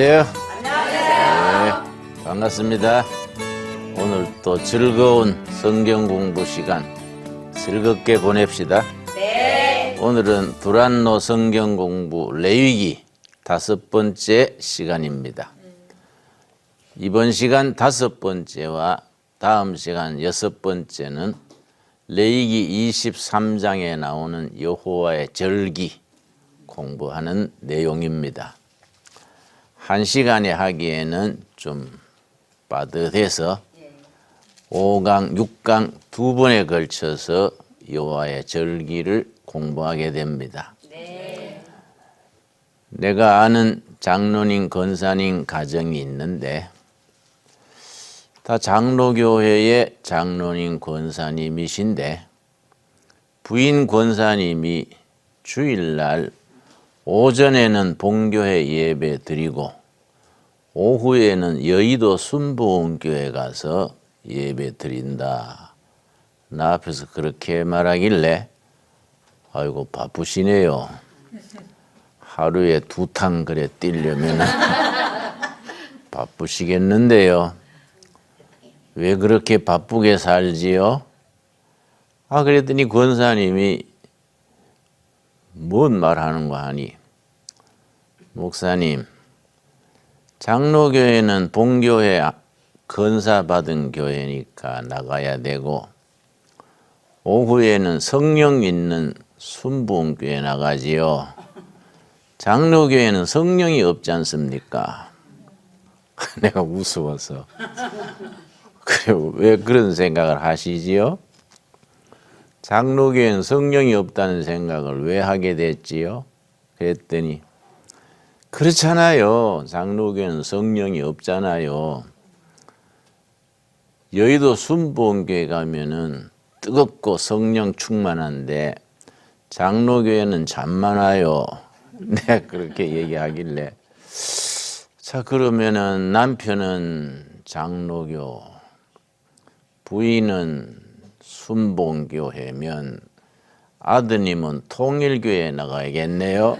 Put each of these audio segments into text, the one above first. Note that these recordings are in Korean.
안녕하세요. 안녕하세요. 네, 반갑습니다. 오늘 또 즐거운 성경 공부 시간 즐겁게 보냅시다. 네. 오늘은 두란노 성경 공부 레위기 5번째 시간입니다. 이번 시간 5번째와 다음 시간 6번째는 레위기 23장에 나오는 여호와의 절기 공부하는 내용입니다. 한 시간에 하기에는 좀 빠듯해서 5강, 6강 두 번에 걸쳐서 여호와의 절기를 공부하게 됩니다. 네. 내가 아는 장로님, 권사님 가정이 있는데 다 장로교회의 장로님, 권사님이신데 부인 권사님이 주일날 오전에는 본교회 예배 드리고 오후에는 여의도 순복음교회 가서 예배 드린다. 나 앞에서 그렇게 말하길래 아이고 바쁘시네요. 하루에 2탕 그래 뛰려면 바쁘시겠는데요. 왜 그렇게 바쁘게 살지요? 그랬더니 권사님이 뭔 말하는 거 하니? 목사님, 장로교회는 본교회 건사받은 교회니까 나가야 되고 오후에는 성령 있는 순복음교회 나가지요. 장로교회는 성령이 없지 않습니까? 내가 무서워서. 그래, 왜 그런 생각을 하시지요? 장로교회는 성령이 없다는 생각을 왜 하게 됐지요? 그랬더니 그렇잖아요. 장로교회는 성령이 없잖아요. 여의도 순복음교회 가면은 뜨겁고 성령 충만한데 장로교회는 잠만와요. 내가 그렇게 얘기하길래 자 그러면은 남편은 장로교, 부인은 순복음교회면 아드님은 통일교회에 나가야겠네요.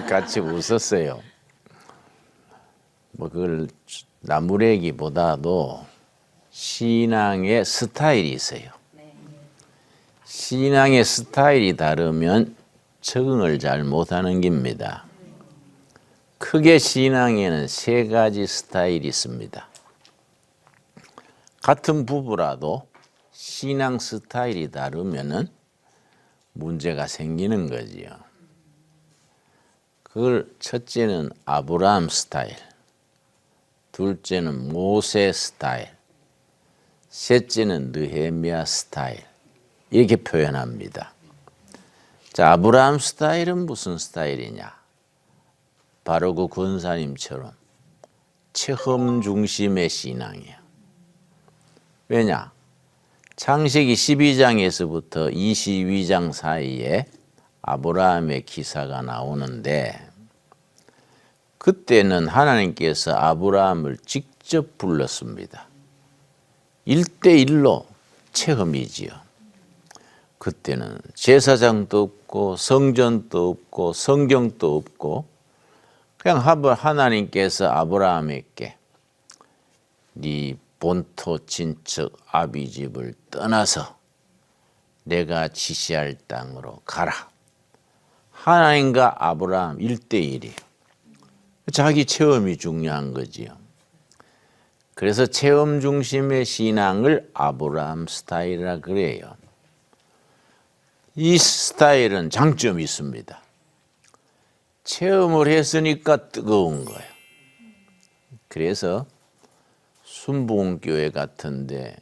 같이 웃었어요. 뭐 그걸 나무래기보다도 신앙의 스타일이 있어요. 신앙의 스타일이 다르면 적응을 잘 못하는 겁니다. 크게 신앙에는 3가지 스타일이 있습니다. 같은 부부라도 신앙 스타일이 다르면은 문제가 생기는 거지요. 그걸 첫째는 아브라함 스타일, 둘째는 모세 스타일, 셋째는 느헤미야 스타일 이렇게 표현합니다. 자, 아브라함 스타일은 무슨 스타일이냐? 바로 그 권사님처럼 체험 중심의 신앙이에요. 왜냐? 창세기 12장에서부터 22장 사이에 아브라함의 기사가 나오는데 그때는 하나님께서 아브라함을 직접 불렀습니다. 1대1로 체험이지요. 그때는 제사장도 없고 성전도 없고 성경도 없고 그냥 하나님께서 아브라함에게 네 본토 친척 아비집을 떠나서 내가 지시할 땅으로 가라. 하나님과 아브라함 1대1이에요. 자기 체험이 중요한 거지요. 그래서 체험 중심의 신앙을 아브라함 스타일이라 그래요. 이 스타일은 장점이 있습니다. 체험을 했으니까 뜨거운 거예요. 그래서 순복음교회 같은데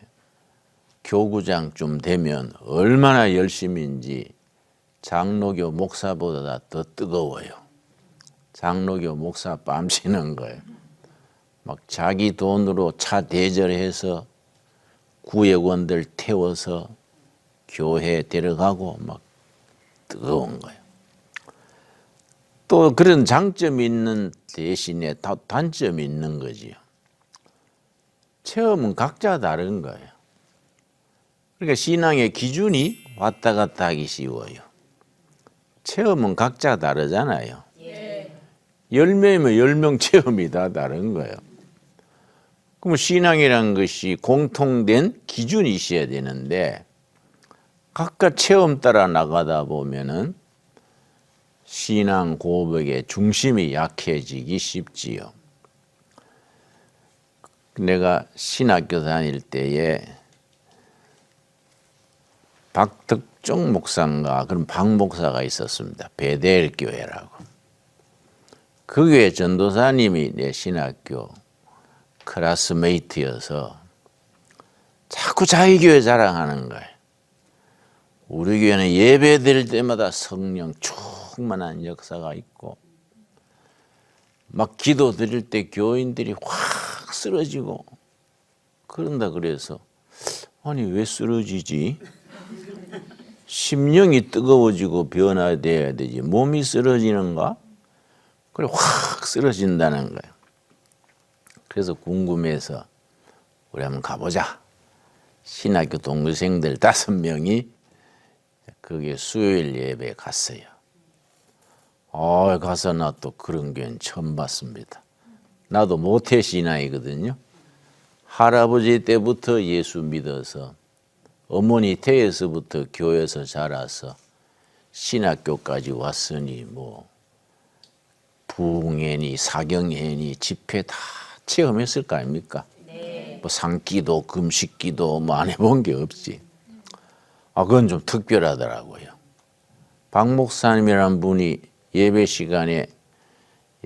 교구장쯤 되면 얼마나 열심인지 장로교 목사보다 더 뜨거워요. 장로교 목사 뺨치는 거예요. 막 자기 돈으로 차 대절해서 구역원들 태워서 교회에 데려가고 막 뜨거운 거예요. 또 그런 장점이 있는 대신에 단점이 있는 거지요. 체험은 각자 다른 거예요. 그러니까 신앙의 기준이 왔다 갔다 하기 쉬워요. 체험은 각자 다르잖아요. 10명이면 10명 체험이 다 다른 거예요. 그럼 신앙이라는 것이 공통된 기준이 있어야 되는데 각각 체험 따라 나가다 보면은 신앙 고백의 중심이 약해지기 쉽지요. 내가 신학교 다닐 때에 박덕종 목사인가 그런 박 목사가 있었습니다. 베델 교회라고. 그 교회 전도사님이 내 신학교 클래스메이트여서 자꾸 자기 교회 자랑하는 거예요. 우리 교회는 예배 드릴 때마다 성령 충만한 역사가 있고 막 기도 드릴 때 교인들이 확 쓰러지고 그런다 그래서 아니 왜 쓰러지지? 심령이 뜨거워지고 변화돼야 되지 몸이 쓰러지는가? 그래 확 쓰러진다는 거예요. 그래서 궁금해서 우리 한번 가보자. 신학교 동기생들 5명이 거기에 수요일 예배에 갔어요. 가서 나 또 그런 교회는 처음 봤습니다. 나도 모태 신앙이거든요. 할아버지 때부터 예수 믿어서 어머니 태에서부터 교회에서 자라서 신학교까지 왔으니 뭐 부흥회니 사경회니 집회 다 체험했을 거 아닙니까? 네. 뭐 산기도 금식기도 뭐 안 해본 게 없지. 그건 좀 특별하더라고요. 박 목사님이란 분이 예배 시간에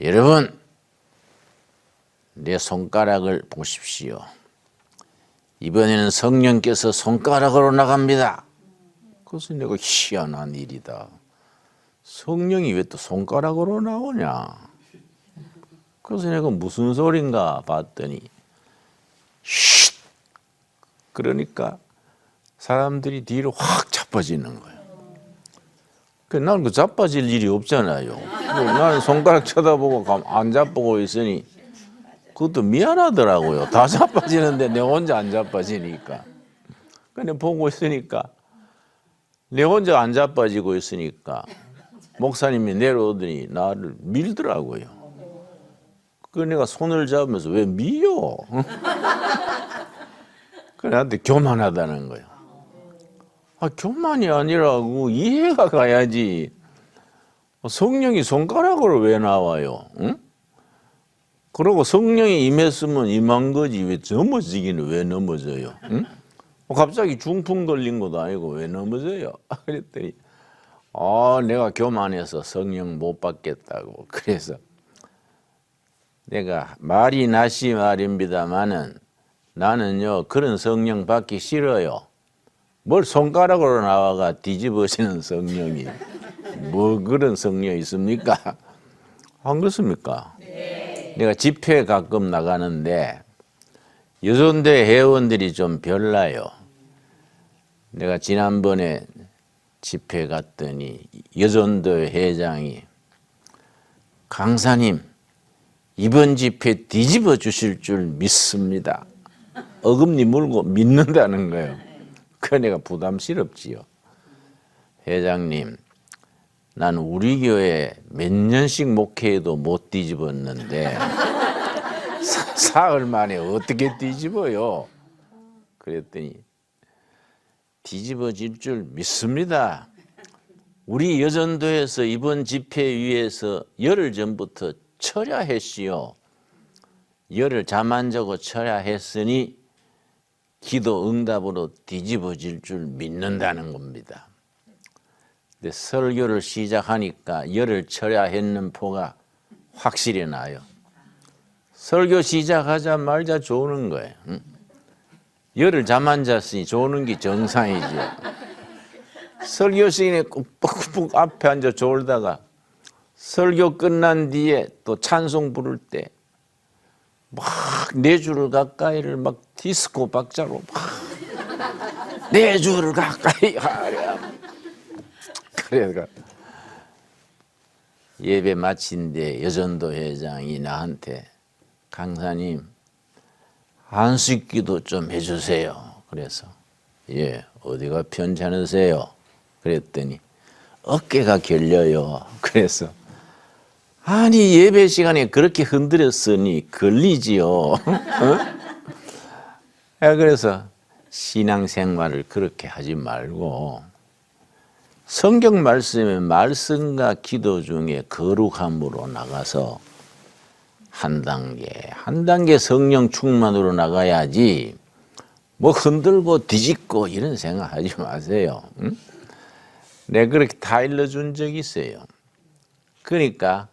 여러분 내 손가락을 보십시오. 이번에는 성령께서 손가락으로 나갑니다. 그래서 내가 희한한 일이다. 성령이 왜 또 손가락으로 나오냐. 그래서 내가 무슨 소린가 봤더니 쉿! 그러니까 사람들이 뒤로 확 자빠지는 거예요. 나는 그 자빠질 일이 없잖아요. 나는 손가락 쳐다보고 안 자빠고 있으니 그것도 미안하더라고요. 다 자빠지는데 내 혼자 안 자빠지니까. 그냥 보고 있으니까 내 혼자 안 자빠지고 있으니까 목사님이 내려오더니 나를 밀더라고요. 그래서 내가 손을 잡으면서 왜 밀어? 그래 나한테 교만하다는 거예요. 교만이 아니라고 이해가 가야지. 성령이 손가락으로 왜 나와요? 응? 그러고 성령이 임했으면 임한 거지 왜 넘어지기는 왜 넘어져요? 응? 갑자기 중풍 걸린 것도 아니고 왜 넘어져요? 그랬더니 내가 교만해서 성령 못 받겠다고. 그래서 내가 말이 낫이 말입니다마는 나는요 그런 성령 받기 싫어요. 뭘 손가락으로 나와가 뒤집어지는 성령이 뭐 그런 성령이 있습니까? 안 그렇습니까? 네. 내가 집회 가끔 나가는데 여전대 회원들이 좀 별나요. 내가 지난번에 집회 갔더니 여전대 회장이 강사님 이번 집회 뒤집어 주실 줄 믿습니다. 어금니 물고 믿는다는 거예요. 그 내가 부담스럽지요. 회장님, 난 우리 교회 몇 년씩 목회해도 못 뒤집었는데 사흘 만에 어떻게 뒤집어요? 그랬더니 뒤집어질 줄 믿습니다. 우리 여전도에서 이번 집회 위해서 열흘 전부터 철야했시오. 열흘 잠 안 자고 철야했으니 기도 응답으로 뒤집어질 줄 믿는다는 겁니다. 근데 설교를 시작하니까 열흘 철야했는 포가 확실히 나요. 설교 시작하자마자 조는 거예요. 응? 열흘 잠 안 잤으니 조는 게 정상이죠. 설교 시간에 꾹꾹 앞에 앉아 졸다가 설교 끝난 뒤에 또 찬송 부를 때 막 4주를 가까이를 막 디스코 박자로 막 4주를 가까이 하려. 그래가 예배 마친 뒤에 여전도 회장이 나한테 강사님 안식기도 좀 해주세요. 그래서 예 어디가 편찮으세요? 그랬더니 어깨가 결려요. 그래서 아니 예배 시간에 그렇게 흔들었으니 걸리지요. 어? 그래서 신앙생활을 그렇게 하지 말고 성경 말씀에 말씀과 기도 중에 거룩함으로 나가서 한 단계 성령 충만으로 나가야지 뭐 흔들고 뒤집고 이런 생각하지 마세요. 응? 내가 그렇게 다 일러준 적이 있어요. 그러니까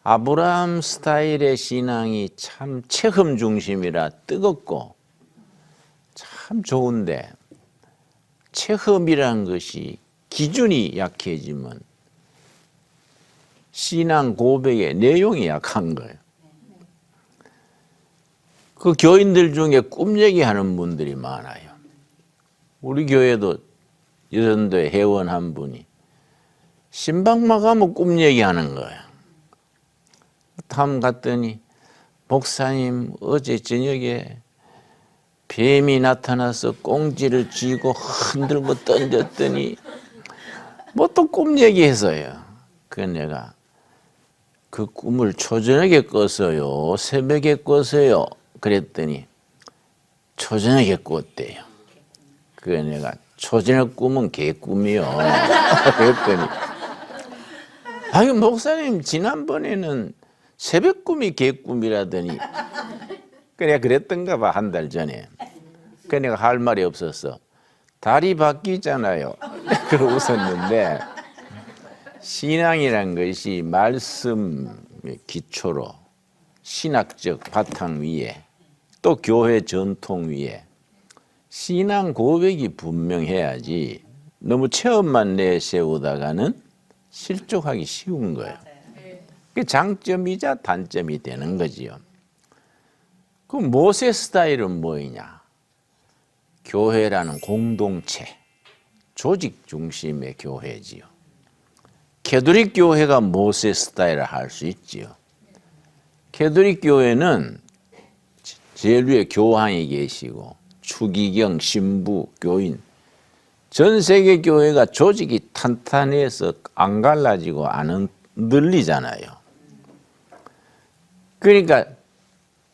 아브라함 스타일의 신앙이 참 체험 중심이라 뜨겁고 참 좋은데 체험이라는 것이 기준이 약해지면 신앙 고백의 내용이 약한 거예요. 그 교인들 중에 꿈 얘기하는 분들이 많아요. 우리 교회도 여전도에 회원 한 분이 신방만 가면 꿈 얘기하는 거예요. 다음 갔더니 목사님 어제 저녁에 뱀이 나타나서 꽁지를 쥐고 흔들고 던졌더니 뭐 또 꿈 얘기했어요. 그래서 내가 그 꿈을 초저녁에 꿨어요? 새벽에 꿨어요? 그랬더니 초저녁에 꿨대요. 그래서 내가 초저녁 꿈은 개꿈이요. 그랬더니 아유 목사님 지난번에는 새벽 꿈이 개꿈이라더니 그래 그랬던가 봐 한 달 전에. 그래 내가 할 말이 없었어. 달이 바뀌잖아요. 그러고 웃었는데 신앙이란 것이 말씀의 기초로 신학적 바탕 위에 또 교회 전통 위에 신앙 고백이 분명해야지 너무 체험만 내세우다가는 실족하기 쉬운 거예요. 그게 장점이자 단점이 되는 거지요. 그 모세 스타일은 뭐이냐? 교회라는 공동체, 조직 중심의 교회지요. 캐톨릭 교회가 모세 스타일을 할 수 있지요. 캐톨릭 교회는 제일 위에 교황이 계시고 추기경, 신부, 교인 전 세계 교회가 조직이 탄탄해서 안 갈라지고 안 흔들리잖아요. 그러니까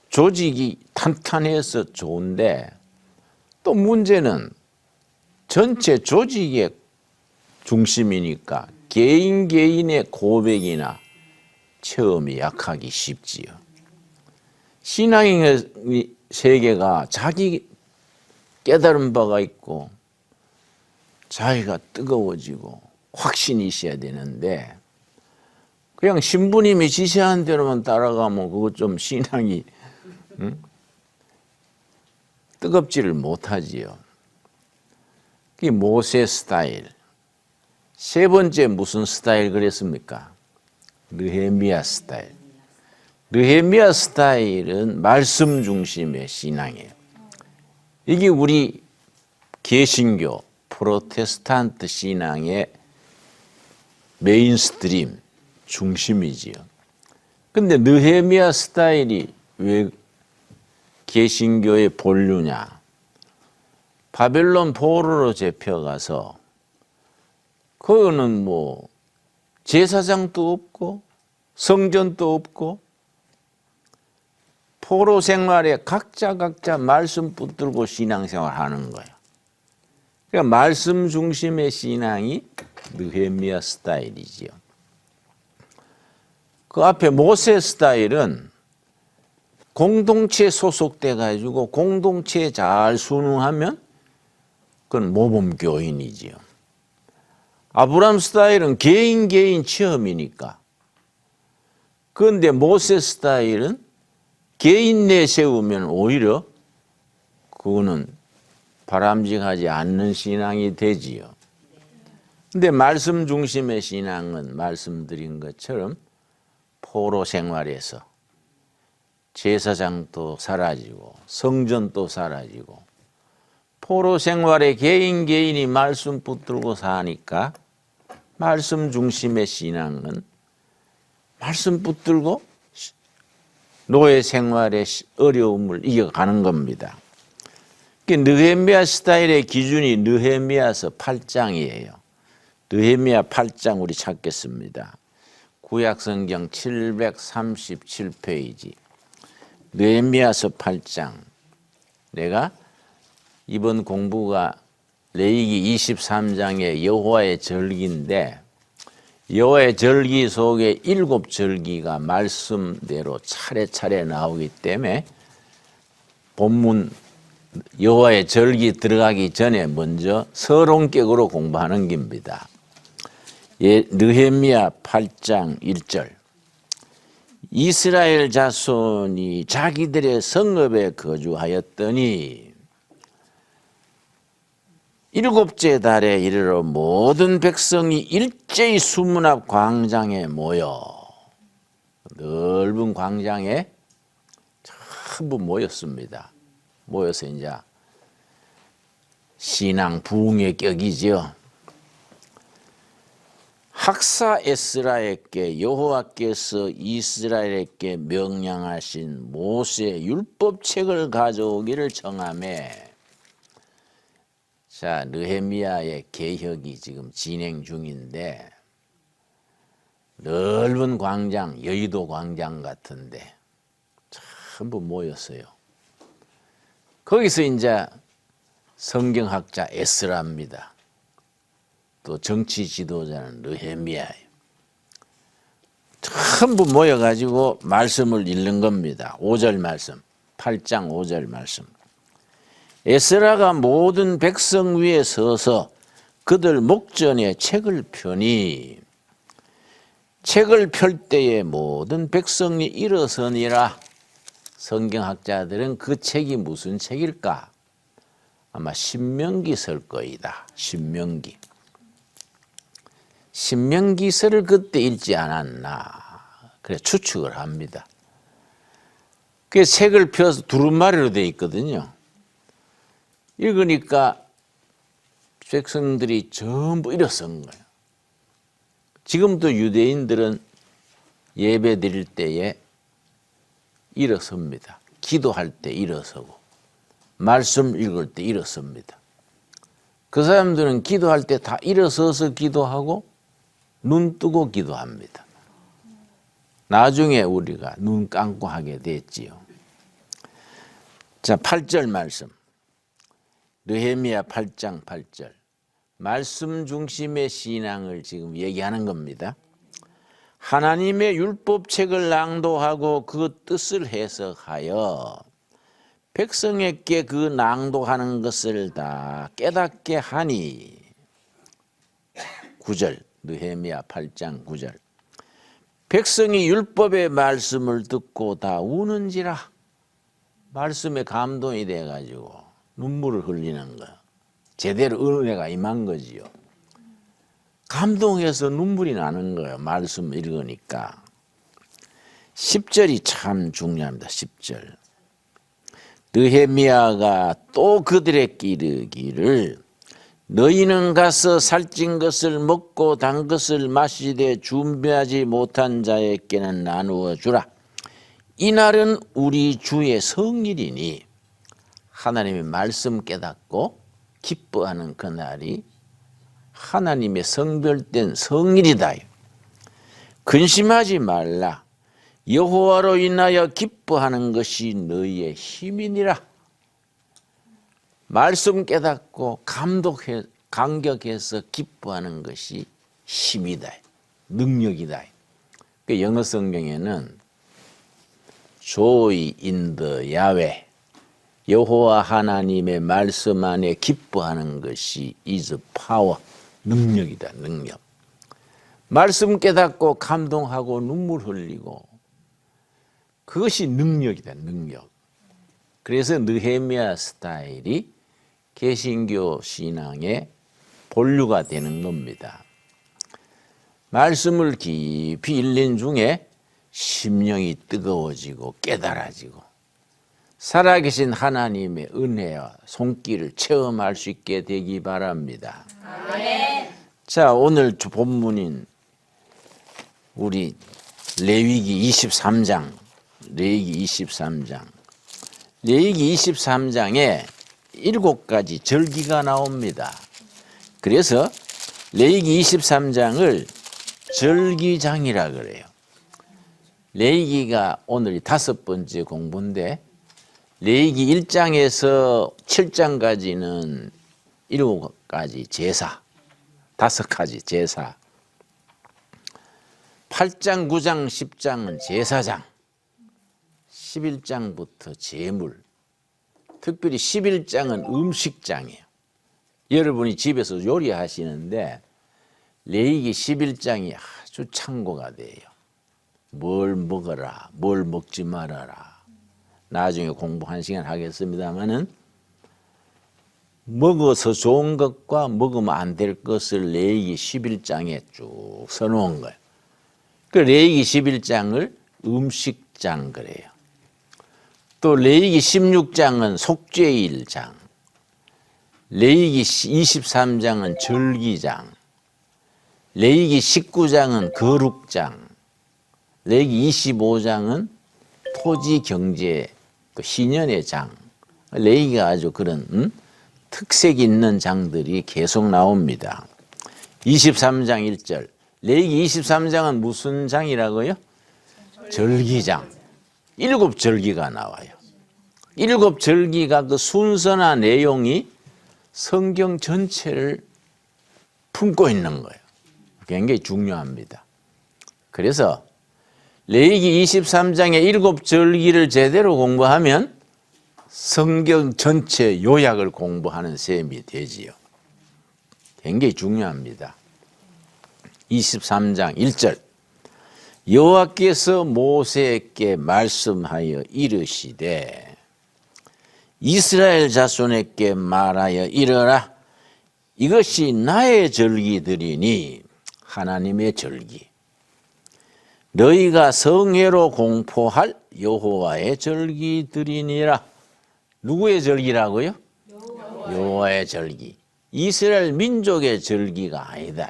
조직이 탄탄해서 좋은데 또 문제는 전체 조직의 중심이니까 개인의 고백이나 체험이 약하기 쉽지요. 신앙의 세계가 자기 깨달은 바가 있고 자기가 뜨거워지고 확신이 있어야 되는데 그냥 신부님이 지시한 대로만 따라가면 그거 좀 신앙이 뜨겁지를 못하지요. 그게 모세 스타일. 세 번째 무슨 스타일 그랬습니까? 느헤미야 스타일. 느헤미야 스타일은 말씀 중심의 신앙이에요. 이게 우리 개신교 프로테스탄트 신앙의 메인스트림 중심이지요. 근데 느헤미야 스타일이 왜 개신교의 본류냐? 바벨론 포로로 잡혀가서 그거는 뭐 제사장도 없고 성전도 없고 포로 생활에 각자 말씀 붙들고 신앙생활 하는 거예요. 그러니까 말씀 중심의 신앙이 느헤미야 스타일이지요. 그 앞에 모세 스타일은 공동체에 소속돼 가지고 공동체에 잘 순응하면 그건 모범교인이지요. 아브라함 스타일은 개인 체험이니까. 그런데 모세 스타일은 개인 내세우면 오히려 그거는 바람직하지 않는 신앙이 되지요. 근데 말씀 중심의 신앙은 말씀드린 것처럼 포로 생활에서 제사장도 사라지고 성전도 사라지고 포로 생활에 개인이 말씀 붙들고 사니까 말씀 중심의 신앙은 말씀 붙들고 노예 생활의 어려움을 이겨가는 겁니다. 느헤미야 스타일의 기준이 느헤미야서 8장이에요. 느헤미야 8장 우리 찾겠습니다. 구약성경 737페이지 느헤미야서 8장. 내가 이번 공부가 레위기 23장의 여호와의 절기인데 여호와의 절기 속에 7절기가 말씀대로 차례차례 나오기 때문에 본문 여호와의 절기 들어가기 전에 먼저 서론격으로 공부하는 겁니다. 느헤미야 8장 1절. 이스라엘 자손이 자기들의 성읍에 거주하였더니 7째 달에 이르러 모든 백성이 일제히 수문 앞 광장에 모여, 넓은 광장에 전부 모였습니다. 모여서 이제 신앙 부흥의 격이죠. 학사 에스라에게 여호와께서 이스라엘에게 명령하신 모세 율법책을 가져오기를 청하매. 자, 느헤미야의 개혁이 지금 진행 중인데 넓은 광장, 여의도 광장 같은데 전부 모였어요. 거기서 이제 성경학자 에스라입니다. 또 정치 지도자는 느헤미야예요. 전부 모여가지고 말씀을 읽는 겁니다. 5절 말씀, 8장 5절 말씀. 에스라가 모든 백성 위에 서서 그들 목전에 책을 펴니 책을 펼 때에 모든 백성이 일어서니라. 성경학자들은 그 책이 무슨 책일까? 아마 신명기서일 거이다. 신명기서를 그때 읽지 않았나 그래 추측을 합니다. 그 책을 펴서 두루마리로 되어 있거든요. 읽으니까 백성들이 전부 일어선 거예요. 지금도 유대인들은 예배 드릴 때에 일어섭니다. 기도할 때 일어서고 말씀 읽을 때 일어섭니다. 그 사람들은 기도할 때 다 일어서서 기도하고 눈 뜨고 기도합니다. 나중에 우리가 눈 감고 하게 됐지요. 자, 8절 말씀. 느헤미야 8장 8절. 말씀 중심의 신앙을 지금 얘기하는 겁니다. 하나님의 율법책을 낭독하고 그 뜻을 해석하여 백성에게 그 낭독하는 것을 다 깨닫게 하니. 9절. 느헤미야 8장 9절. 백성이 율법의 말씀을 듣고 다 우는지라. 말씀에 감동이 돼가지고 눈물을 흘리는 거. 제대로 은혜가 임한 거지요. 감동해서 눈물이 나는 거예요. 말씀 읽으니까. 10절이 참 중요합니다. 10절. 느헤미야가 또 그들에게 이르기를 너희는 가서 살찐 것을 먹고 단 것을 마시되 준비하지 못한 자에게는 나누어 주라. 이날은 우리 주의 성일이니. 하나님의 말씀 깨닫고 기뻐하는 그날이 하나님의 성별된 성일이다. 근심하지 말라. 여호와로 인하여 기뻐하는 것이 너희의 힘이니라. 말씀 깨닫고 감격해서 기뻐하는 것이 힘이다. 능력이다. 그 영어 성경에는 Joy in the Yahweh, 여호와 하나님의 말씀 안에 기뻐하는 것이 is power, 능력이다. 능력. 말씀 깨닫고 감동하고 눈물 흘리고 그것이 능력이다. 능력. 그래서 느헤미야 스타일이 개신교 신앙의 본류가 되는 겁니다. 말씀을 깊이 읽는 중에 심령이 뜨거워지고 깨달아지고 살아계신 하나님의 은혜와 손길을 체험할 수 있게 되기 바랍니다. 아멘. 자, 오늘 본문인 우리 레위기 23장, 레위기 23장에 7가지 절기가 나옵니다. 그래서 레위기 23장을 절기장이라 그래요. 레위기가 오늘이 5번째 공부인데 레위기 1장에서 7장까지는 7가지 제사, 5가지 제사, 8장, 9장, 10장은 제사장, 11장부터 제물, 특별히 11장은 음식장이에요. 여러분이 집에서 요리하시는데 레위기 11장이 아주 참고가 돼요. 뭘 먹어라, 뭘 먹지 말아라. 나중에 공부 1시간 하겠습니다마는 먹어서 좋은 것과 먹으면 안 될 것을 레위기 11장에 쭉 써놓은 거예요. 그 레위기 11장을 음식장 그래요. 또 레위기 16장은 속죄일장, 레위기 23장은 절기장, 레위기 19장은 거룩장, 레위기 25장은 토지 경제 또 희년의 장. 레위기가 아주 그런 특색 있는 장들이 계속 나옵니다. 23장 1절. 레위기 23장은 무슨 장이라고요? 절기장. 7절기가 나와요. 7절기가 그 순서나 내용이 성경 전체를 품고 있는 거예요. 굉장히 중요합니다. 그래서 레위기 23장의 7절기를 제대로 공부하면 성경 전체 요약을 공부하는 셈이 되지요. 굉장히 중요합니다. 23장 1절. 여호와께서 모세에게 말씀하여 이르시되 이스라엘 자손에게 말하여 이르라. 이것이 나의 절기들이니 하나님의 절기. 너희가 성회로 공포할 여호와의 절기들이니라. 누구의 절기라고요? 여호와의 절기. 이스라엘 민족의 절기가 아니다.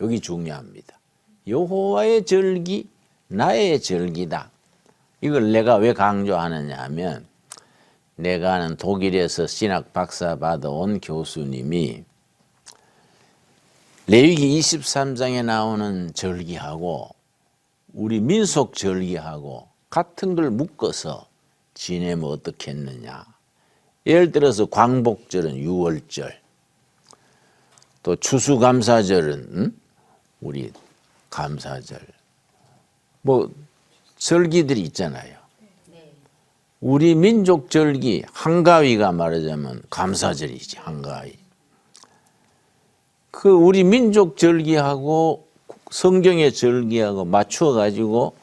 여기 중요합니다. 여호와의 절기, 나의 절기다. 이걸 내가 왜 강조하느냐 하면 내가 아는 독일에서 신학 박사 받아온 교수님이 레위기 23장에 나오는 절기하고 우리 민속 절기하고 같은 걸 묶어서 지내면 어떻겠느냐. 예를 들어서 광복절은 6월절, 또 추수감사절은 우리 감사절, 뭐 절기들이 있잖아요. 우리 민족 절기 한가위가 말하자면 감사절이지. 한가위. 그 우리 민족 절기하고 성경의 절기하고 맞추어 가지고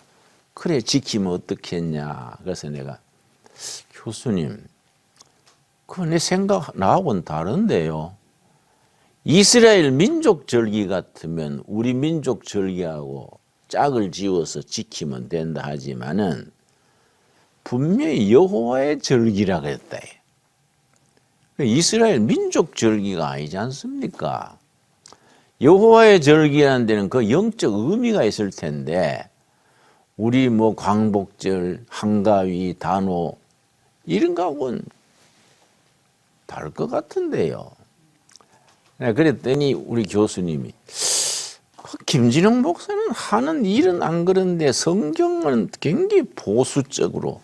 그래 지키면 어떻겠냐. 그래서 내가 교수님 그 내 생각 나하고는 다른데요. 이스라엘 민족 절기 같으면 우리 민족 절기하고 짝을 지어서 지키면 된다 하지만은 분명히 여호와의 절기라고 했다. 이스라엘 민족 절기가 아니지 않습니까? 여호와의 절기라는 데는 그 영적 의미가 있을 텐데 우리 뭐 광복절, 한가위, 단오 이런 거하고는 다를 것 같은데요. 그랬더니 우리 교수님이 김진영 목사는 하는 일은 안 그런데 성경은 굉장히 보수적으로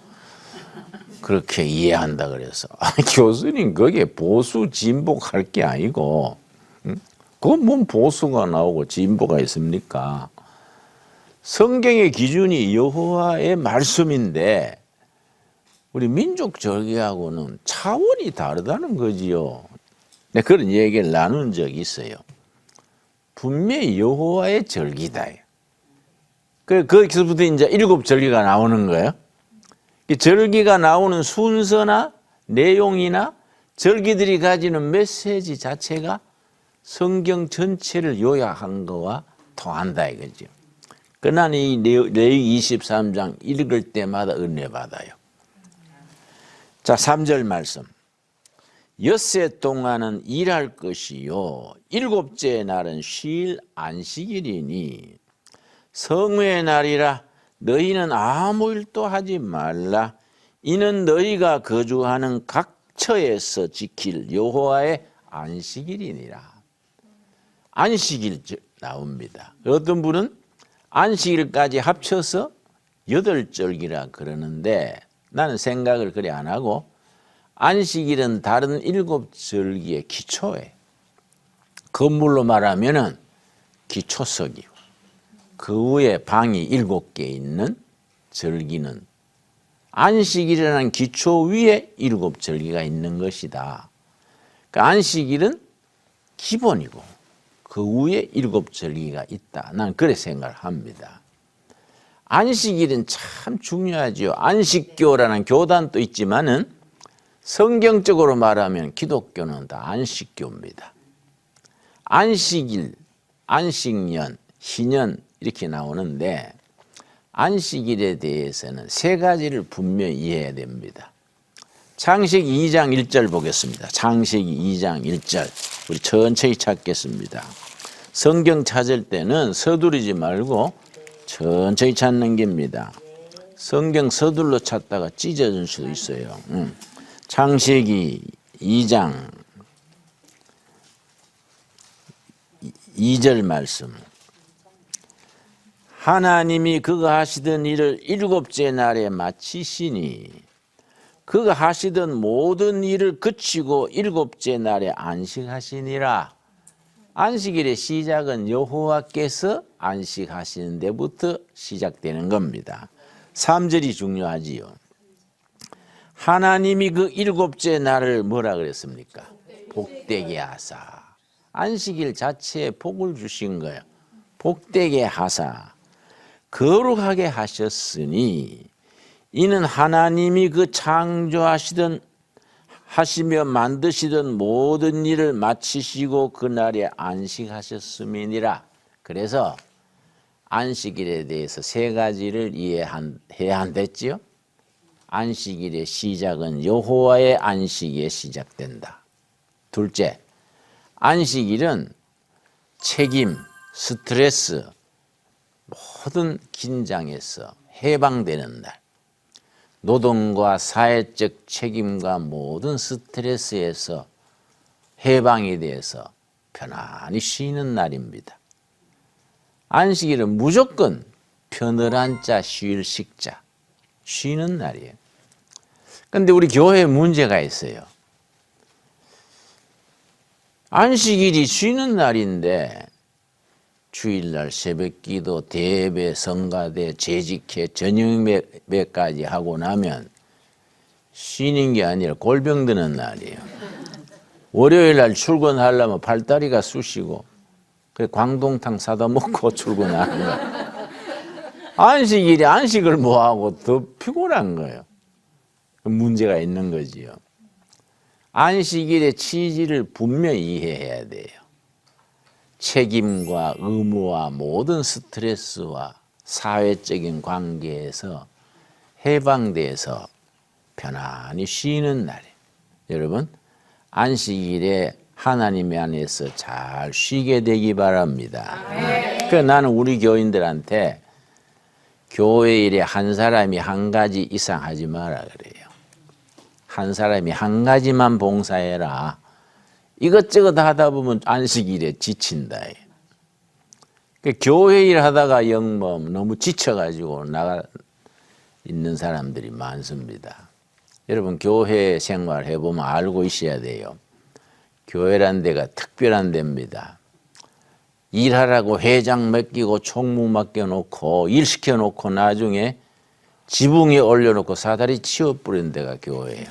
그렇게 이해한다 그래서 교수님 그게 보수 진보할 게 아니고 그건 뭔 보수가 나오고 진보가 있습니까? 성경의 기준이 여호와의 말씀인데 우리 민족 절기하고는 차원이 다르다는 거지요. 네, 그런 얘기를 나눈 적이 있어요. 분명히 여호와의 절기다. 거기서부터 이제 7절기가 나오는 거예요. 절기가 나오는 순서나 내용이나 절기들이 가지는 메시지 자체가 성경 전체를 요약한 거와 통한다 이거죠. 그러나 이 레위기 23장 읽을 때마다 은혜 받아요. 자, 3절 말씀. 엿새 동안은 일할 것이요 7째 날은 쉴 안식일이니 성회의 날이라 너희는 아무 일도 하지 말라. 이는 너희가 거주하는 각 처에서 지킬 여호와의 안식일이니라. 안식일 나옵니다. 어떤 분은 안식일까지 합쳐서 8절기라 그러는데 나는 생각을 그래 안 하고 안식일은 다른 7절기의 기초에 건물로 말하면은 기초석이고 그 위에 방이 7개 있는 절기는 안식일이라는 기초 위에 7절기가 있는 것이다. 그러니까 안식일은 기본이고 그 위에 7절기가 있다. 나는 그렇게 생각을 합니다. 안식일은 참 중요하지요. 안식교라는 교단도 있지만은 성경적으로 말하면 기독교는 다 안식교입니다. 안식일, 안식년, 희년 이렇게 나오는데 안식일에 대해서는 3가지를 분명히 이해해야 됩니다. 창세기 2장 1절 보겠습니다. 창세기 2장 1절 우리 천천히 찾겠습니다. 성경 찾을 때는 서두르지 말고 천천히 찾는 겁니다. 성경 서둘러 찾다가 찢어질 수도 있어요. 창세기 2장 2절 말씀. 하나님이 그가 하시던 일을 7째 날에 마치시니 그가 하시던 모든 일을 그치고 7째 날에 안식하시니라. 안식일의 시작은 여호와께서 안식하시는 데부터 시작되는 겁니다. 3절이 중요하지요. 하나님이 그 7째 날을 뭐라 그랬습니까? 복되게 하사. 안식일 자체에 복을 주신 거예요. 복되게 하사. 거룩하게 하셨으니 이는 하나님이 그 창조하시던 하시며 만드시던 모든 일을 마치시고 그날에 안식하셨음이니라. 그래서 안식일에 대해서 3가지를 이해해야 한댔지요. 안식일의 시작은 여호와의 안식에 시작된다. 둘째, 안식일은 책임, 스트레스, 모든 긴장에서 해방되는 날. 노동과 사회적 책임과 모든 스트레스에서 해방이 돼서 편안히 쉬는 날입니다. 안식일은 무조건 편을 앉자 쉴 식자 쉬는 날이에요. 그런데 우리 교회에 문제가 있어요. 안식일이 쉬는 날인데 주일날 새벽기도, 대예배, 성가대, 재직회, 저녁예배까지 하고 나면 쉬는 게 아니라 골병 드는 날이에요. 월요일날 출근하려면 팔다리가 쑤시고 그래 광동탕 사다 먹고 출근하는 거예요. 안식일이 안식을 뭐하고 더 피곤한 거예요. 문제가 있는 거지요. 안식일의 취지를 분명히 이해해야 돼요. 책임과 의무와 모든 스트레스와 사회적인 관계에서 해방돼서 편안히 쉬는 날이에요. 여러분, 안식일에 하나님 안에서 잘 쉬게 되기 바랍니다. 그래서 나는 우리 교인들한테 교회 일에 한 사람이 한 가지 이상 하지 마라 그래요. 한 사람이 한 가지만 봉사해라. 이것저것 하다 보면 안식일에 지친다. 교회 일 하다가 영 너무 지쳐가지고 나가 있는 사람들이 많습니다. 여러분 교회 생활 해보면 알고 있어야 돼요. 교회란 데가 특별한 데입니다. 일하라고 회장 맡기고 총무 맡겨놓고 일 시켜놓고 나중에 지붕에 올려놓고 사다리 치워버린 데가 교회예요.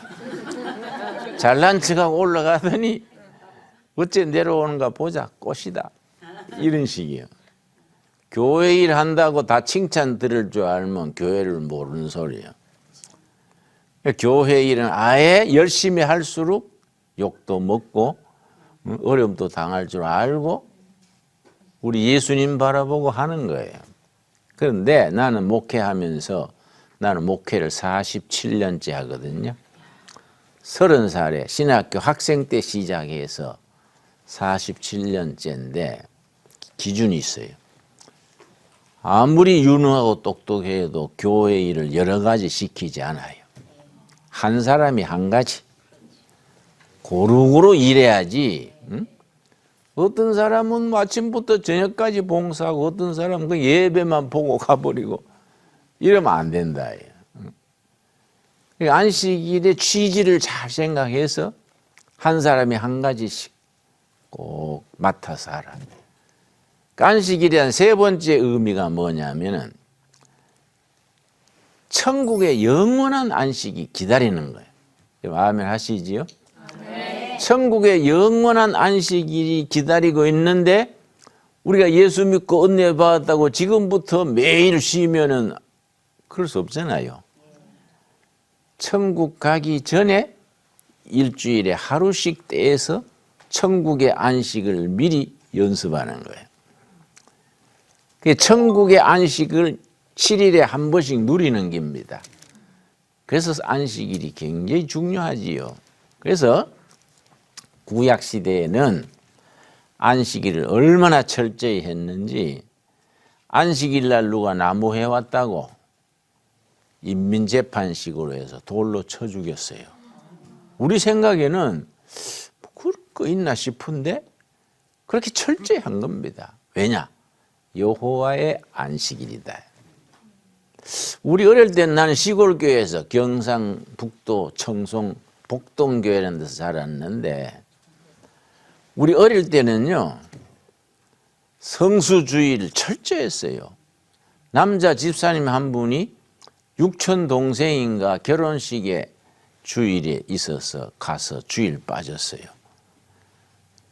잘난 척하고 올라가더니 어째 내려오는가 보자 꽃이다 이런 식이에요. 교회 일 한다고 다 칭찬 들을 줄 알면 교회를 모르는 소리예요. 교회 일은 아예 열심히 할수록 욕도 먹고 어려움도 당할 줄 알고 우리 예수님 바라보고 하는 거예요. 그런데 나는 목회하면서 나는 목회를 47년째 하거든요. 30살에 신학교 학생 때 시작해서 47년째인데 기준이 있어요. 아무리 유능하고 똑똑해도 교회 일을 여러 가지 시키지 않아요. 한 사람이 한 가지 고루고루 일해야지 어떤 사람은 아침부터 저녁까지 봉사하고 어떤 사람은 그 예배만 보고 가버리고 이러면 안 된다. 안식일의 취지를 잘 생각해서 한 사람이 한 가지씩 꼭 맡아서 하라. 안식일에 세 번째 의미가 뭐냐면은 천국의 영원한 안식이 기다리는 거예요. 아멘 하시지요? 네. 천국의 영원한 안식일이 기다리고 있는데 우리가 예수 믿고 은혜 받았다고 지금부터 매일 쉬면은 그럴 수 없잖아요. 천국 가기 전에 일주일에 하루씩 떼서 천국의 안식을 미리 연습하는 거예요. 천국의 안식을 7일에 한 번씩 누리는 겁니다. 그래서 안식일이 굉장히 중요하지요. 그래서 구약 시대에는 안식일을 얼마나 철저히 했는지 안식일 날 누가 나무 해왔다고 인민재판식으로 해서 돌로 쳐 죽였어요. 우리 생각에는 그럴 거 있나 싶은데 그렇게 철저히 한 겁니다. 왜냐? 여호와의 안식일이다. 우리 어릴 때 나는 시골 교회에서 경상북도 청송 복동교회라는 데서 자랐는데 우리 어릴 때는요 성수주의를 철저히 했어요. 남자 집사님 한 분이 육촌 동생인가 결혼식에 주일에 있어서 가서 주일 빠졌어요.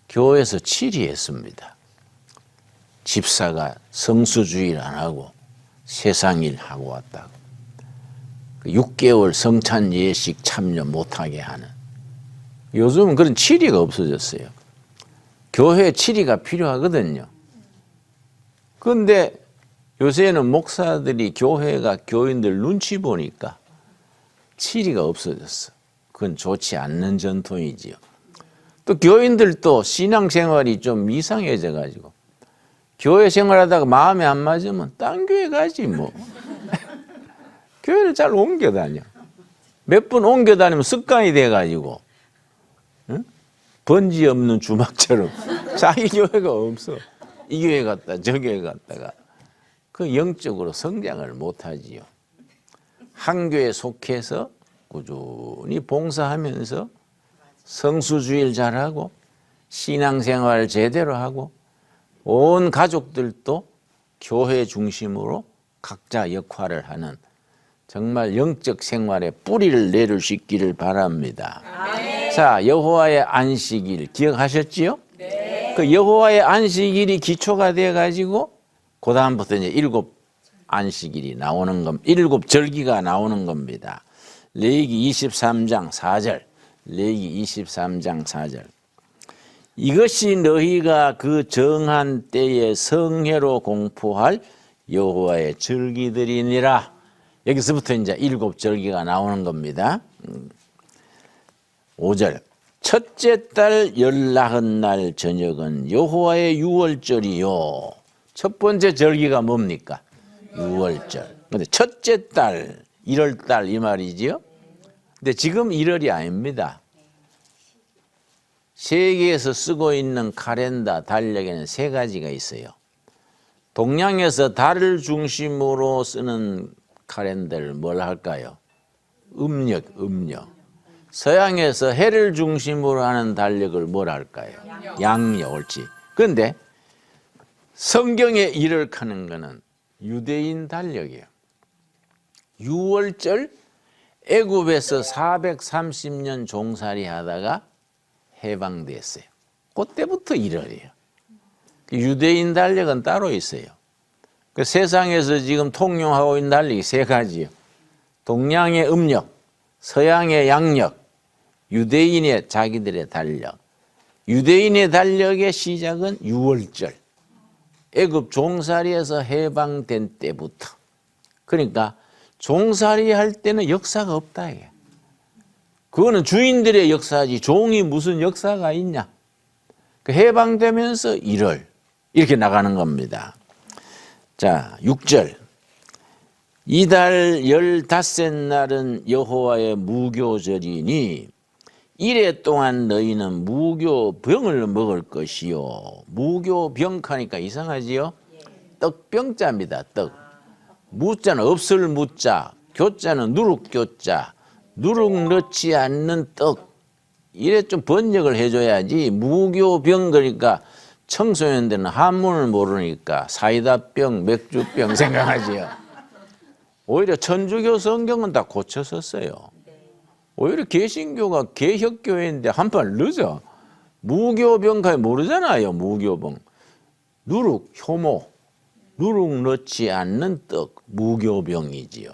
교회에서 질의했습니다. 집사가 성수주일 안 하고 세상일 하고 왔다고. 6개월 성찬 예식 참여 못하게 하는. 요즘은 그런 질의가 없어졌어요. 교회에 질의가 필요하거든요. 그런데 요새는 목사들이 교회가 교인들 눈치 보니까 질의가 없어졌어. 그건 좋지 않는 전통이지요. 또 교인들도 신앙생활이 좀 이상해져 가지고 교회 생활하다가 마음에 안 맞으면 딴 교회 가지 뭐. 교회를 잘 옮겨 다녀. 몇 번 옮겨 다니면 습관이 돼 가지고 응? 번지 없는 주막처럼 자기 교회가 없어. 이 교회 갔다 저 교회 갔다가 그 영적으로 성장을 못하지요. 한 교회에 속해서 꾸준히 봉사하면서 성수주일 잘하고 신앙생활 제대로 하고 온 가족들도 교회 중심으로 각자 역할을 하는 정말 영적 생활에 뿌리를 내릴 수 있기를 바랍니다. 네. 자, 여호와의 안식일 기억하셨지요? 네. 그 여호와의 안식일이 기초가 되어 가지고 그 다음부터 이제 7 안식일이 나오는 겁니다. 7 절기가 나오는 겁니다. 레위기 23장 4절. 레위기 23장 4절. 이것이 너희가 그 정한 때에 성회로 공포할 여호와의 절기들이니라. 여기서부터 이제 7 절기가 나오는 겁니다. 5절. 첫째 달 열나흔날 저녁은 여호와의 유월절이요. 첫 번째 절기가 뭡니까? 유월절. 근데 첫째 달, 1월달 이 말이지요. 근데 지금 1월이 아닙니다. 세계에서 쓰고 있는 카렌다 달력에는 3가지가 있어요. 동양에서 달을 중심으로 쓰는 카렌다를 뭘 할까요? 음력. 서양에서 해를 중심으로 하는 달력을 뭘 할까요? 양력. 옳지. 그런데 성경에 이력하는 거는 유대인 달력이에요. 유월절 애굽에서 430년 종살이 하다가 해방됐어요. 그때부터 1월이에요. 유대인 달력은 따로 있어요. 그 세상에서 지금 통용하고 있는 달력이 3가지예요. 동양의 음력, 서양의 양력, 유대인의 자기들의 달력. 유대인의 달력의 시작은 유월절. 애굽 종살이에서 해방된 때부터. 그러니까 종살이 할 때는 역사가 없다 이게. 그거는 주인들의 역사지 종이 무슨 역사가 있냐. 그 해방되면서 1월 이렇게 나가는 겁니다. 자, 6절. 이달 15날은 여호와의 무교절이니 이래 동안 너희는 무교병을 먹을 것이요. 무교병하니까 이상하지요? 떡병자입니다. 떡. 무자는 없을 무자, 교자는 누룩교자, 누룩 넣지 않는 떡. 이래 좀 번역을 해줘야지. 무교병 그러니까 청소년들은 한문을 모르니까 사이다병, 맥주병 생각하지요. 오히려 천주교 성경은 다 고쳐서 써요. 오히려 개신교가 개혁교회인데 한판 늦어. 무교병까지 모르잖아요. 무교병. 누룩, 효모, 누룩 넣지 않는 떡, 무교병이지요.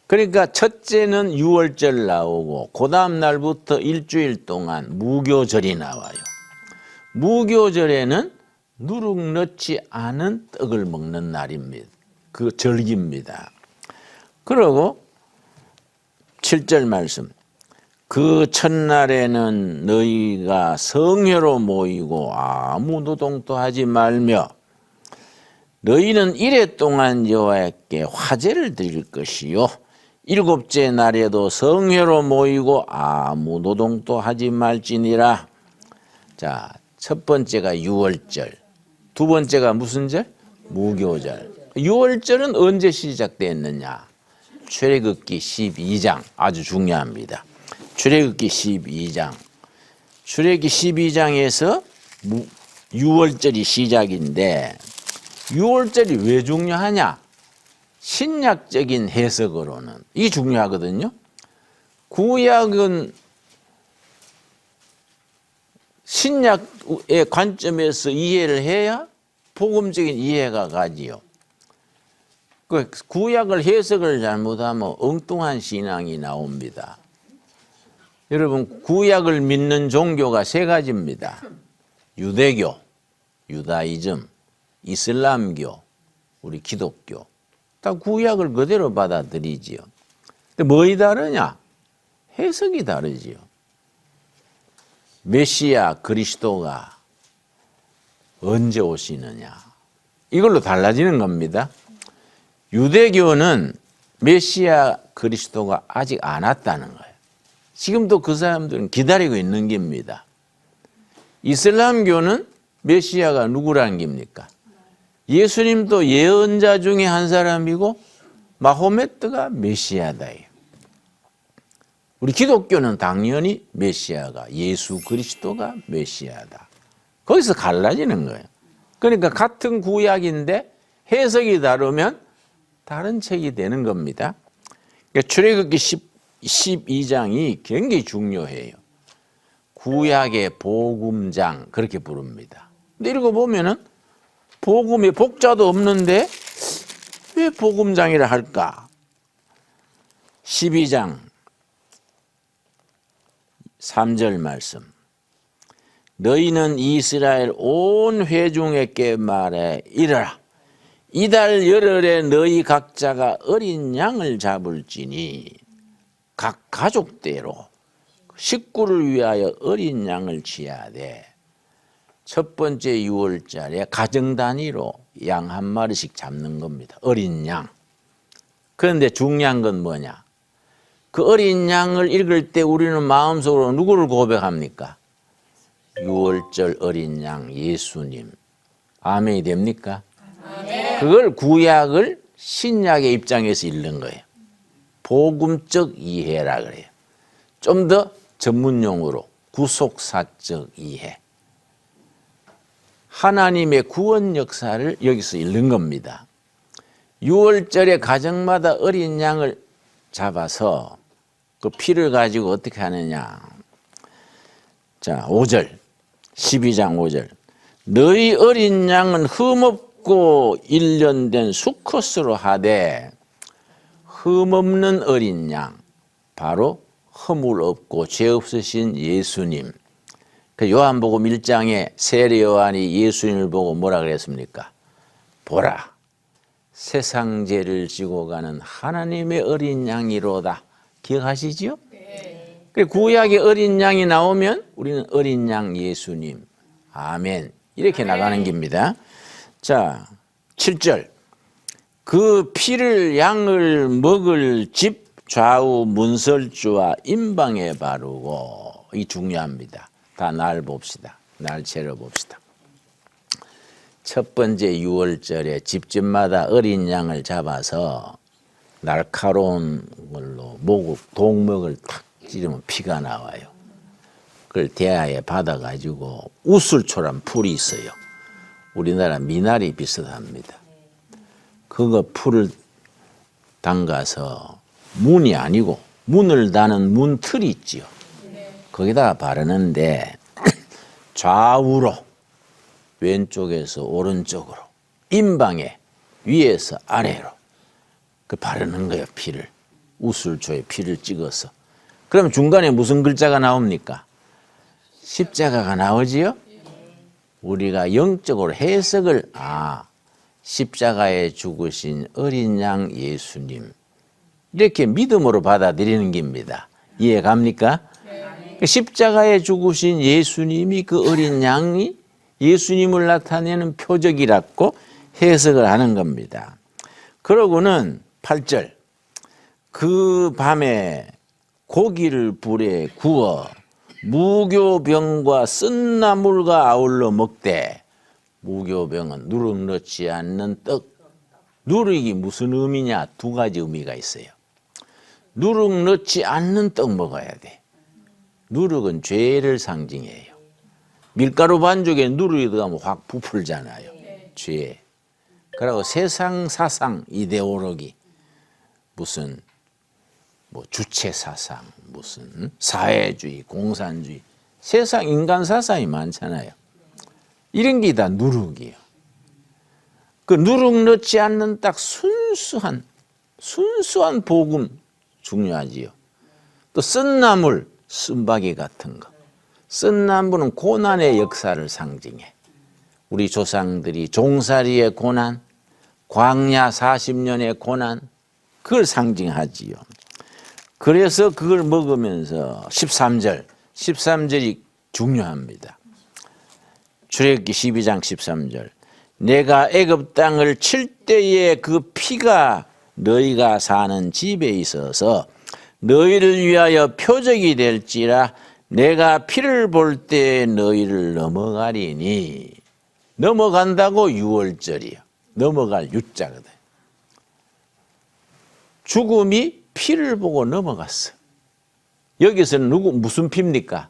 그러니까 첫째는 유월절 나오고 그 다음 날부터 일주일 동안 무교절이 나와요. 무교절에는 누룩 넣지 않은 떡을 먹는 날입니다. 그 절기입니다. 그리고 7절 말씀. 그 첫날에는 너희가 성회로 모이고 아무 노동도 하지 말며 너희는 이래 동안 여호와께 화제를 드릴 것이요. 일곱째 날에도 성회로 모이고 아무 노동도 하지 말지니라. 자, 첫 번째가 유월절. 두 번째가 무슨 절? 무교절. 유월절은 언제 시작됐느냐? 출애굽기 12장 아주 중요합니다. 출애굽기 12장. 출애굽기 12장에서 유월절이 시작인데 유월절이 왜 중요하냐? 신약적인 해석으로는 이게 중요하거든요. 구약은 신약의 관점에서 이해를 해야 복음적인 이해가 가지요. 그 구약을 해석을 잘못하면 엉뚱한 신앙이 나옵니다. 여러분, 구약을 믿는 종교가 세 가지입니다. 유대교, 유다이즘, 이슬람교, 우리 기독교. 다 구약을 그대로 받아들이지요. 근데 뭐이 다르냐? 해석이 다르지요. 메시아 그리스도가 언제 오시느냐? 이걸로 달라지는 겁니다. 유대교는 메시아 그리스도가 아직 안 왔다는 거예요. 지금도 그 사람들은 기다리고 있는 겁니다. 이슬람교는 메시아가 누구라는 겁니까? 예수님도 예언자 중에 한 사람이고 마호메트가 메시아다. 우리 기독교는 당연히 메시아가 예수 그리스도가 메시아다. 거기서 갈라지는 거예요. 그러니까 같은 구약인데 해석이 다르면 다른 책이 되는 겁니다. 그러니까 출애굽기 12장이 굉장히 중요해요. 구약의 복음장 그렇게 부릅니다. 근데 읽어보면은 복음에 복자도 없는데 왜 복음장이라 할까? 12장 3절 말씀. 너희는 이스라엘 온 회중에게 말해 이르라. 이달 열흘에 너희 각자가 어린 양을 잡을지니 각 가족대로 식구를 위하여 어린 양을 취하되 첫 번째 유월절에 가정 단위로 양 한 마리씩 잡는 겁니다. 어린 양. 그런데 중요한 건 뭐냐? 그 어린 양을 읽을 때 우리는 마음속으로 누구를 고백합니까? 유월절 어린 양 예수님. 아멘이 됩니까? 아멘. 그걸 구약을 신약의 입장에서 읽는 거예요. 복음적 이해라 그래요. 좀 더 전문용어로 구속사적 이해. 하나님의 구원 역사를 여기서 읽는 겁니다. 유월절에 가정마다 어린 양을 잡아서 그 피를 가지고 어떻게 하느냐. 자, 5절, 12장 5절. 너희 어린 양은 흠없고 1년 된 수컷으로 하되 흠없는 어린 양, 바로 허물 없고 죄 없으신 예수님. 그 요한복음 1장에 세례 요한이 예수님을 보고 뭐라 그랬습니까? 보라, 세상 죄를 지고 가는 하나님의 어린 양이로다. 기억하시지요? 네. 구약의 어린 양이 나오면 우리는 어린 양 예수님, 아멘, 이렇게 아멘. 나가는 겁니다. 자, 7절. 그 피를 양을 먹을 집 좌우 문설주와 임방에 바르고, 이 중요합니다. 다 날 봅시다. 날짜를 봅시다. 첫 번째 유월절에 집집마다 어린 양을 잡아서 날카로운 걸로 동목을 탁 찌르면 피가 나와요. 그걸 대야에 받아가지고 우슬초란 풀이 있어요. 우리나라 미나리 비슷합니다. 그거 풀을 담가서 문이 아니고 문을 다는 문틀이 있지요. 거기다가 바르는데 좌우로, 왼쪽에서 오른쪽으로, 임방에 위에서 아래로 그 바르는 거예요. 피를, 우슬초에 피를 찍어서. 그럼 중간에 무슨 글자가 나옵니까? 십자가가 나오지요. 우리가 영적으로 해석을 십자가에 죽으신 어린 양 예수님, 이렇게 믿음으로 받아들이는 겁니다. 이해 갑니까? 십자가에 죽으신 예수님이, 그 어린 양이 예수님을 나타내는 표적이라고 해석을 하는 겁니다. 그러고는 8절, 그 밤에 고기를 불에 구워 무교병과 쓴 나물과 아울러 먹되, 무교병은 누룩 넣지 않는 떡. 누룩이 무슨 의미냐? 두 가지 의미가 있어요. 누룩 넣지 않는 떡 먹어야 돼. 누룩은 죄를 상징해요. 밀가루 반죽에 누룩이 들어가면 확 부풀잖아요. 죄. 그리고 세상 사상 이데올로기, 무슨 주체 사상, 무슨 사회주의, 공산주의, 세상 인간 사상이 많잖아요. 이런 게 다 누룩이에요. 그 누룩 넣지 않는 딱 순수한 복음 중요하지요. 또 쓴나물, 쓴바귀 같은 거. 쓴나물은 고난의 역사를 상징해. 우리 조상들이 종살이의 고난, 광야 40년의 고난, 그걸 상징하지요. 그래서 그걸 먹으면서 13절이 중요합니다. 출애굽기 12장 13절, 내가 애굽 땅을 칠 때에 그 피가 너희가 사는 집에 있어서 너희를 위하여 표적이 될지라, 내가 피를 볼 때 너희를 넘어가리니. 넘어간다고 유월절이야. 넘어갈 유자거든. 죽음이 피를 보고 넘어갔어. 여기서는 무슨 피입니까?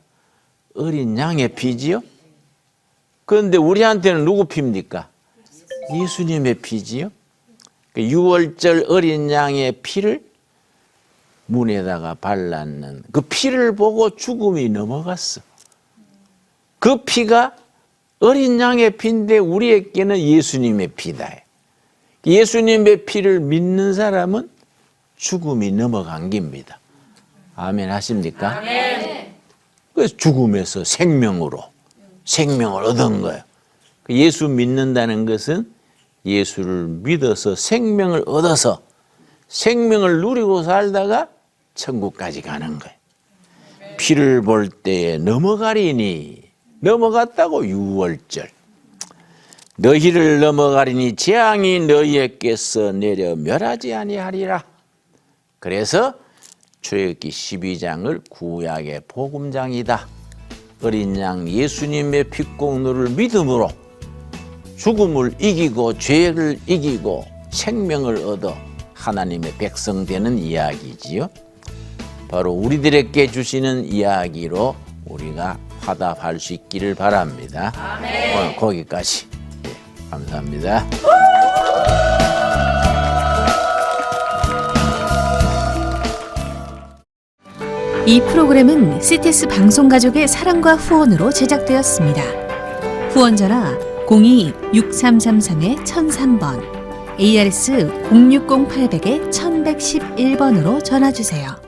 어린 양의 피지요? 그런데 우리한테는 누구 피입니까? 예수님의 피지요? 유월절 어린 양의 피를 문에다가 발랐는 그 피를 보고 죽음이 넘어갔어. 그 피가 어린 양의 피인데 우리에게는 예수님의 피다. 예수님의 피를 믿는 사람은 죽음이 넘어간 겁니다. 아멘 하십니까? 아멘. 그래서 죽음에서 생명을 얻은 거예요. 예수 믿는다는 것은 예수를 믿어서 생명을 얻어서 생명을 누리고 살다가 천국까지 가는 거예요. 피를 볼 때에 넘어가리니. 넘어갔다고 유월절. 너희를 넘어가리니 재앙이 너희에게서 내려 멸하지 아니하리라. 그래서 출애굽기 12장을 구약의 복음장이다. 어린 양 예수님의 핏공로를 믿음으로 죽음을 이기고 죄를 이기고 생명을 얻어 하나님의 백성 되는 이야기지요. 바로 우리들에게 주시는 이야기로 우리가 화답할 수 있기를 바랍니다. 아멘. 오늘 거기까지. 감사합니다. 이 프로그램은 CTS 방송가족의 사랑과 후원으로 제작되었습니다. 후원전화 02-6333-1003번, ARS 060-800-1111번으로 전화주세요.